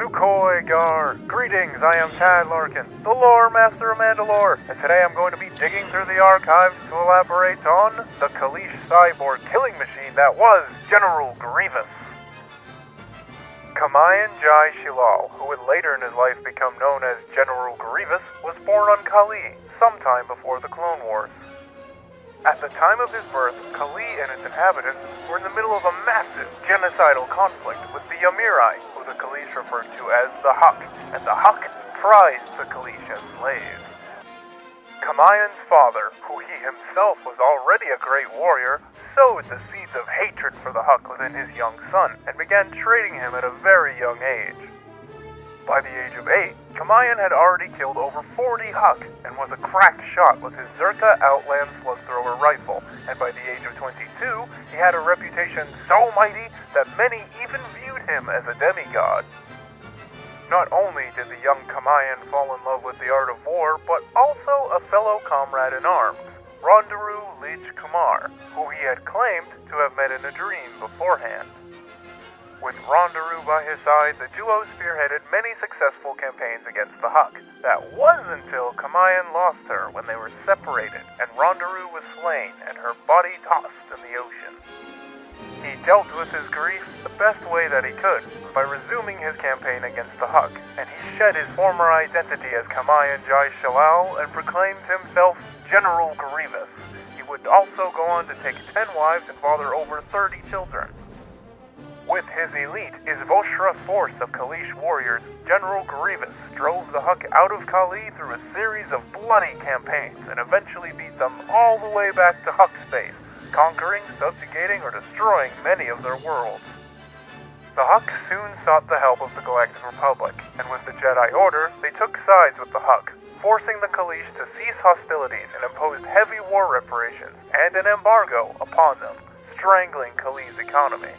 Yukoi Gar! Greetings, I am Tad Larkin, the lore master of Manda-LORE, and today I'm going to be digging through the archives to elaborate on the Kaleesh cyborg killing machine that was General Grievous. Kamayan Jai Shilal, who would later in his life become known as General Grievous, was born on Kalee, sometime before the Clone Wars. At the time of his birth, Kalee and its inhabitants were in the middle of a massive genocidal conflict with the Yamirai, who the Kaleesh referred to as the Huk, and the Huk prized the Kaleesh as slaves. Kamayan's father, who he himself was already a great warrior, sowed the seeds of hatred for the Huk within his young son, and began training him at a very young age. By the age of 8, Kamayan had already killed over 40 Huk and was a crack shot with his Zerka Outland slug-thrower rifle, and by the age of 22, he had a reputation so mighty that many even viewed him as a demigod. Not only did the young Kamayan fall in love with the art of war, but also a fellow comrade in arms, Rondaru Lij Kumar, who he had claimed to have met in a dream beforehand. With Rondaru by his side, the duo spearheaded many successful campaigns against the Huk. That was until Kamayan lost her when they were separated, and Rondaru was slain and her body tossed in the ocean. He dealt with his grief the best way that he could, by resuming his campaign against the Huk, and he shed his former identity as Kamayan Jai Shilal and proclaimed himself General Grievous. He would also go on to take 10 wives and father over 30 children. With his elite Isvoshra force of Kaleesh warriors, General Grievous drove the Huk out of Kalee through a series of bloody campaigns and eventually beat them all the way back to Huk space, conquering, subjugating, or destroying many of their worlds. The Huk soon sought the help of the Galactic Republic, and with the Jedi Order, they took sides with the Huk, forcing the Kaleesh to cease hostilities and imposed heavy war reparations and an embargo upon them, strangling Kalee's economy.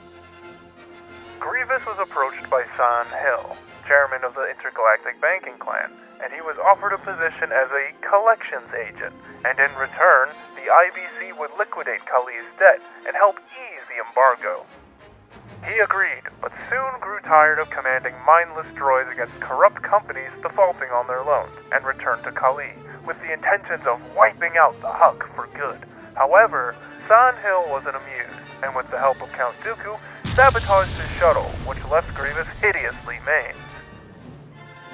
Grievous was approached by San Hill, chairman of the Intergalactic Banking Clan, and he was offered a position as a collections agent, and in return, the IBC would liquidate Kalee's debt and help ease the embargo. He agreed, but soon grew tired of commanding mindless droids against corrupt companies defaulting on their loans, and returned to Kalee, with the intentions of wiping out the Huk for good. However, San Hill wasn't amused, and with the help of Count Dooku, sabotaged his shuttle, which left Grievous hideously maimed.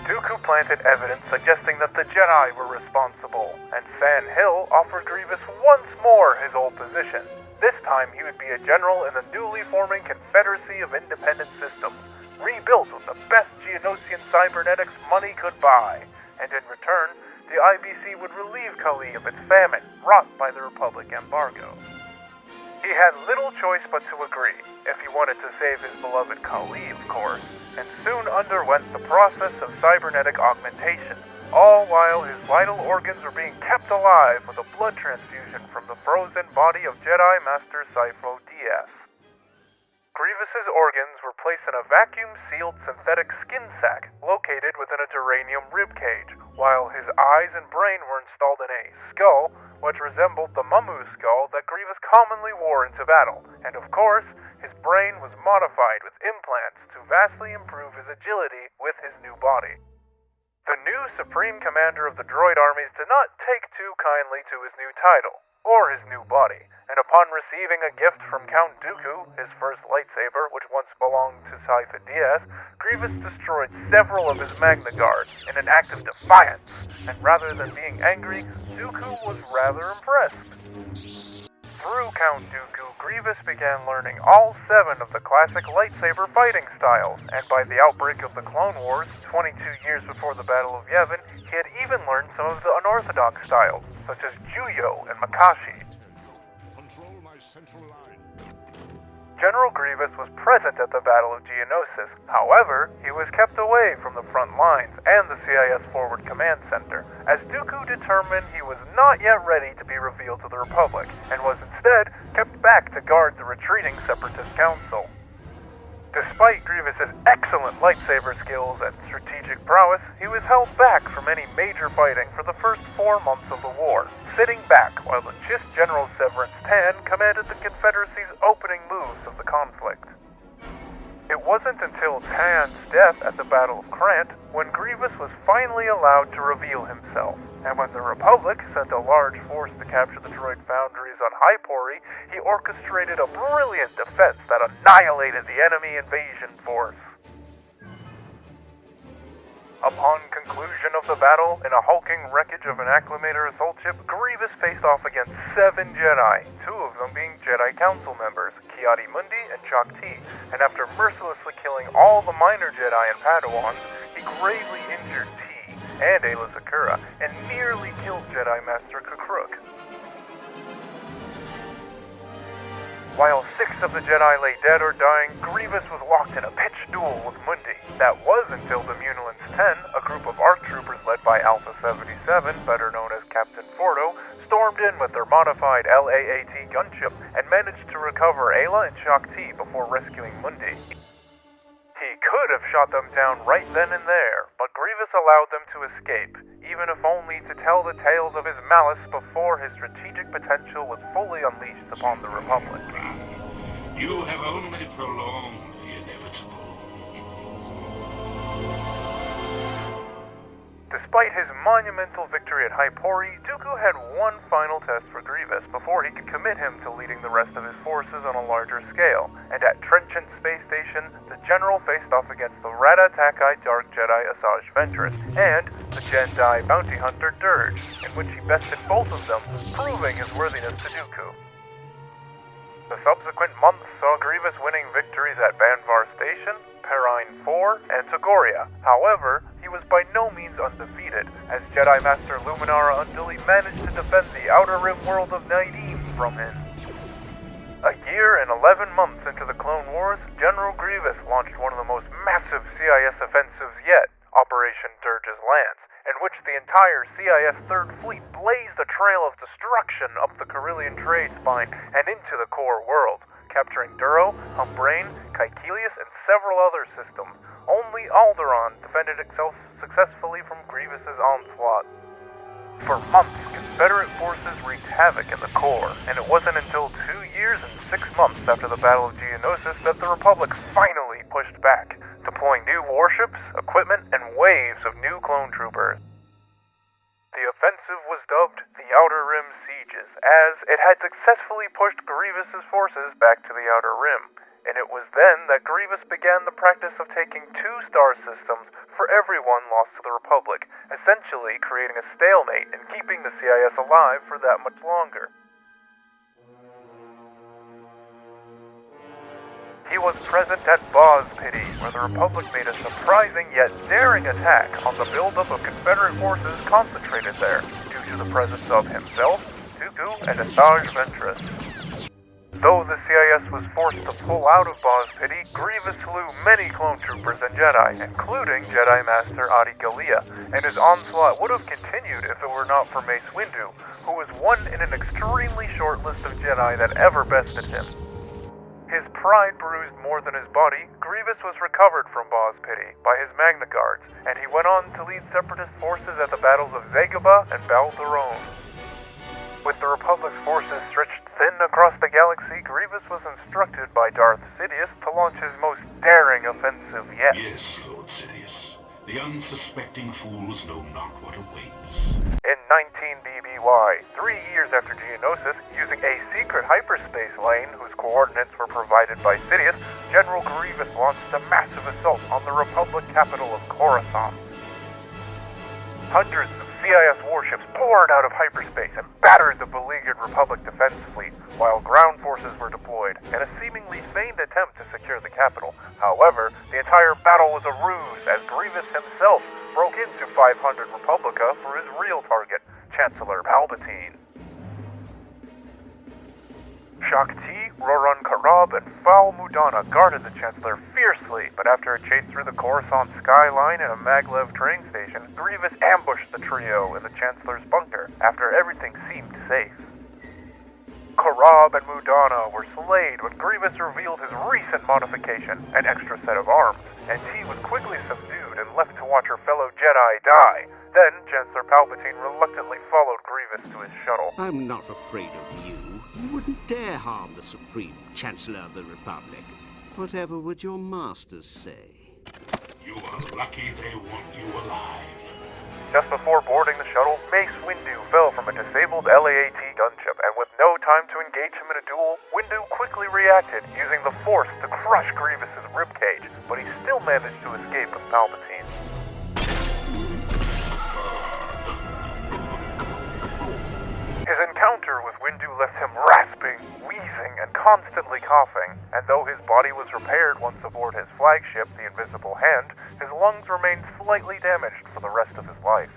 Dooku planted evidence suggesting that the Jedi were responsible, and San Hill offered Grievous once more his old position. This time he would be a general in the newly forming Confederacy of Independent Systems, rebuilt with the best Geonosian cybernetics money could buy, and in return, the IBC would relieve Kalee of its famine wrought by the Republic embargo. He had little choice but to agree, if he wanted to save his beloved Kalee, of course, and soon underwent the process of cybernetic augmentation, all while his vital organs were being kept alive with a blood transfusion from the frozen body of Jedi Master Sifo Dyas. Grievous's organs were placed in a vacuum-sealed synthetic skin sac located within a duranium ribcage, while his eyes and brain were installed in a skull, which resembled the Mamu skull that Grievous commonly wore into battle, and of course, his brain was modified with implants to vastly improve his agility with his new body. The new Supreme Commander of the droid armies did not take too kindly to his new title, or his new body, and upon receiving a gift from Count Dooku, his first lightsaber, which once belonged to Sifo Dyas, Grievous destroyed several of his Magna Guards in an act of defiance, and rather than being angry, Dooku was rather impressed. Through Count Dooku, Grievous began learning all 7 of the classic lightsaber fighting styles, and by the outbreak of the Clone Wars, 22 years before the Battle of Yavin, he had even learned some of the unorthodox styles, such as Juyo and Makashi. Control my central line. General Grievous was present at the Battle of Geonosis. However, he was kept away from the front lines and the CIS Forward Command Center, as Dooku determined he was not yet ready to be revealed to the Republic, and was instead kept back to guard the retreating Separatist Council. Despite Grievous's excellent lightsaber skills and strategic prowess, he was held back from any major fighting for the first 4 months of the war, sitting back while the Chiss General Severance Tan commanded the Confederacy's opening moves of the conflict. It wasn't until Tan's death at the Battle of Krant when Grievous was finally allowed to reveal himself. And when the Republic sent a large force to capture the droid foundries on Hypori, he orchestrated a brilliant defense that annihilated the enemy invasion force. Upon conclusion of the battle, in a hulking wreckage of an Acclamator assault ship, Grievous faced off against 7 Jedi, 2 of them being Jedi Council members, Ki-Adi-Mundi and Shaak-Ti, and after mercilessly killing all the minor Jedi and Padawans, he gravely injured Ti and Aayla Secura, and nearly killed Jedi Master Kukruk. While 6 of the Jedi lay dead or dying, Grievous was locked in a pitched duel with Mundi. That was until the Munilans 10, a group of ARC troopers led by Alpha 77, better known as Captain Fordo, stormed in with their modified LAAT gunship and managed to recover Aayla and Shaak-Ti before rescuing Mundi. He could have shot them down right then and there, but Grievous allowed them to escape, even if only to tell the tales of his malice before his strategic potential was fully unleashed upon the Republic. You have only prolonged the inevitable. Despite his monumental victory at Hypori, Dooku had one final test for Grievous before he could commit him to leading the rest of his forces on a larger scale, and at Trenchant Space Station, the General faced off against the Rata-Takai Dark Jedi Asajj Ventress and the Jedi Bounty Hunter Dirge, in which he bested both of them, proving his worthiness to Dooku. The subsequent months saw Grievous winning victories at Banvar Station, Perrine 4, and Togoria. However, he was by no means undefeated, as Jedi Master Luminara Unduli managed to defend the Outer Rim world of Nydim from him. A year and 11 months into the Clone Wars, General Grievous launched one of the most massive CIS offensives yet, Operation Dirge's Lance, in which the entire CIS 3rd Fleet blazed a trail of destruction up the Corellian trade spine and into the core world, capturing Duro, Humbrain, Caecilius, and several other systems. Only Alderaan defended itself successfully from Grievous's onslaught. For months, Confederate forces wreaked havoc in the core, and it wasn't until 2 years and 6 months after the Battle of Geonosis that the Republic finally pushed back, deploying new warships, equipment, and waves of new clone troopers. The offensive was dubbed the Outer Rim Sieges, as it had successfully pushed Grievous's forces back to the Outer Rim, and it was then that Grievous began the practice of taking 2 star systems for every one lost to the Republic, essentially creating a stalemate and keeping the CIS alive for that much longer. He was present at Boz Pity, where the Republic made a surprising yet daring attack on the buildup of Confederate forces concentrated there, due to the presence of himself, Dooku, and Asajj Ventress. Though the CIS was forced to pull out of Boz Pity, Grievous slew many clone troopers and Jedi, including Jedi Master Adi Gallia, and his onslaught would have continued if it were not for Mace Windu, who was one in an extremely short list of Jedi that ever bested him. His pride bruised more than his body, Grievous was recovered from Boz Pity by his Magna Guards, and he went on to lead Separatist forces at the battles of Dagobah and Balderone. With the Republic's forces stretched thin across the galaxy, Grievous was instructed by Darth Sidious to launch his most daring offensive yet. Yes, Lord Sidious. The unsuspecting fools know not what awaits. In 19 BBY, 3 years after Geonosis, using a secret hyperspace lane whose coordinates were provided by Sidious, General Grievous launched a massive assault on the Republic capital of Coruscant. Hundreds of CIS warships poured out of hyperspace and battered the beleaguered Republic defense fleet, while ground forces were deployed, in a seemingly feigned attempt to secure the capital. However, the entire battle was a ruse, as Grievous himself broke into 500 Republica for his real target, Chancellor Palpatine. Shaak-Ti, Roran Karab, and Fal Mudana guarded the Chancellor fiercely, but after a chase through the Coruscant skyline and a maglev train station, Grievous ambushed the trio in the Chancellor's bunker after everything seemed safe. Karab and Mudana were slayed when Grievous revealed his recent modification, an extra set of arms, and T was quickly subdued and left to watch her fellow Jedi die. Then, Chancellor Palpatine reluctantly followed Grievous to his shuttle. I'm not afraid of you. You wouldn't dare harm the Supreme Chancellor of the Republic. Whatever would your masters say? You are lucky they want you alive. Just before boarding the shuttle, Mace Windu fell from a disabled LAAT gunship, and with no time to engage him in a duel, Windu quickly reacted, using the Force to crush Grievous's ribcage, but he still managed to escape with Palpatine. His encounter with Windu left him rasping, wheezing, and constantly coughing, and though his body was repaired once aboard his flagship, the Invisible Hand, his lungs remained slightly damaged for the rest of his life.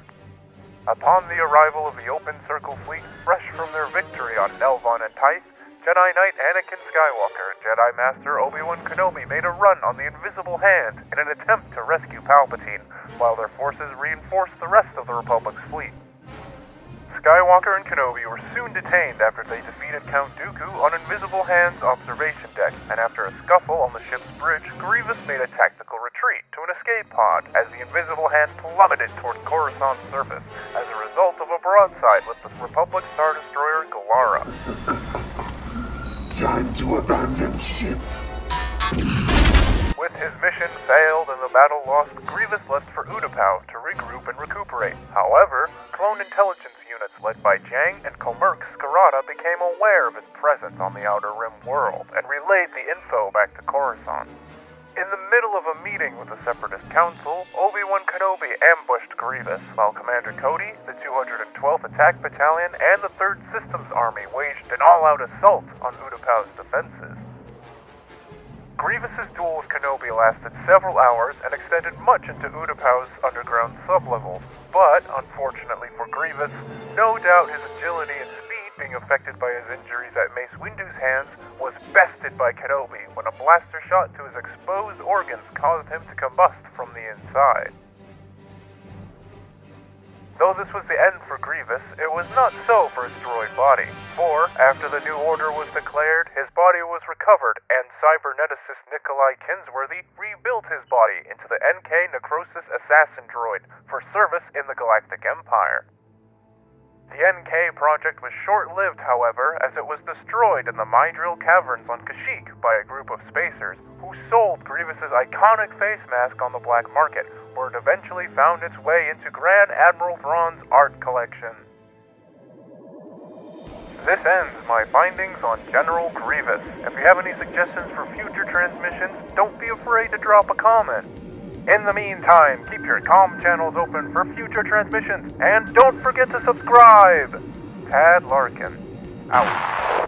Upon the arrival of the Open Circle fleet, fresh from their victory on Nelvon and Tyth, Jedi Knight Anakin Skywalker and Jedi Master Obi-Wan Kenobi made a run on the Invisible Hand in an attempt to rescue Palpatine, while their forces reinforced the rest of the Republic's fleet. Skywalker and Kenobi were soon detained after they defeated Count Dooku on Invisible Hand's observation deck, and after a scuffle on the ship's bridge, Grievous made a tactical retreat to an escape pod as the Invisible Hand plummeted toward Coruscant's surface as a result of a broadside with the Republic Star Destroyer Galara. Time to abandon ship. With his mission failed and the battle lost, Grievous left for Utapau to regroup and recuperate. However, clone intelligence units led by Jang and Comerc Scarada became aware of his presence on the Outer Rim world and relayed the info back to Coruscant. In the middle of a meeting with the Separatist Council, Obi-Wan Kenobi ambushed Grievous, while Commander Cody, the 212th Attack Battalion, and the 3rd Systems Army waged an all-out assault on Utapau's defenses. Grievous's duel with Kenobi lasted several hours and extended much into Utapau's underground sublevels, but, unfortunately for Grievous, no doubt his agility and speed being affected by his injuries at Mace Windu's hands was bested by Kenobi when a blaster shot to his exposed organs caused him to combust from the inside. Though this was the end for Grievous, it was not so for his droid body, for, after the new order was declared, his body was recovered, and cyberneticist Nikolai Kinsworthy rebuilt his body into the NK Necrosis Assassin droid for service in the Galactic Empire. The NK project was short-lived, however, as it was destroyed in the Myrdrill Caverns on Kashyyyk by a group of spacers who sold Grievous's iconic face mask on the black market, where it eventually found its way into Grand Admiral Thrawn's art collection. This ends my findings on General Grievous. If you have any suggestions for future transmissions, don't be afraid to drop a comment. In the meantime, keep your comm channels open for future transmissions, and don't forget to subscribe! Tad Larkin, out.